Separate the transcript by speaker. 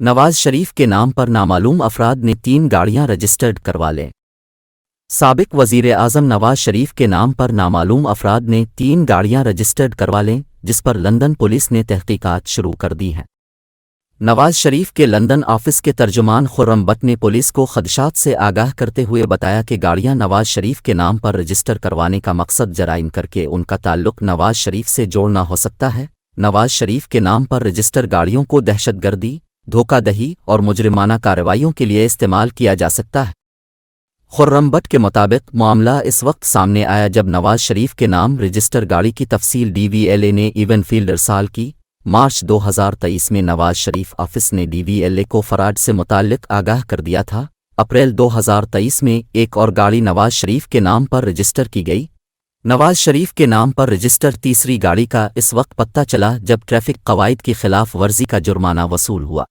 Speaker 1: نواز شریف کے نام پر نامعلوم افراد نے 3 گاڑیاں رجسٹرڈ کروا لیں۔ سابق وزیر اعظم نواز شریف کے نام پر نامعلوم افراد نے 3 گاڑیاں رجسٹرڈ کروا لیں، جس پر لندن پولیس نے تحقیقات شروع کر دی ہیں۔ نواز شریف کے لندن آفس کے ترجمان خرم بٹ نے پولیس کو خدشات سے آگاہ کرتے ہوئے بتایا کہ گاڑیاں نواز شریف کے نام پر رجسٹر کروانے کا مقصد جرائم کر کے ان کا تعلق نواز شریف سے جوڑنا ہو سکتا ہے۔ نواز شریف کے نام پر رجسٹر گاڑیوں کو دہشت گردی، دھوکہ دہی اور مجرمانہ کارروائیوں کے لیے استعمال کیا جا سکتا ہے۔ خرم بٹ کے مطابق معاملہ اس وقت سامنے آیا جب نواز شریف کے نام رجسٹر گاڑی کی تفصیل ڈی وی ایل اے نے ایون فیلڈ ارسال کی۔ مارچ 2023 میں نواز شریف آفس نے ڈی وی ایل اے کو فراڈ سے متعلق آگاہ کر دیا تھا۔ اپریل 2023 میں ایک اور گاڑی نواز شریف کے نام پر رجسٹر کی گئی۔ نواز شریف کے نام پر رجسٹر تیسری گاڑی کا اس وقت پتہ چلا جب ٹریفک قواعد کی خلاف ورزی کا جرمانہ وصول ہوا۔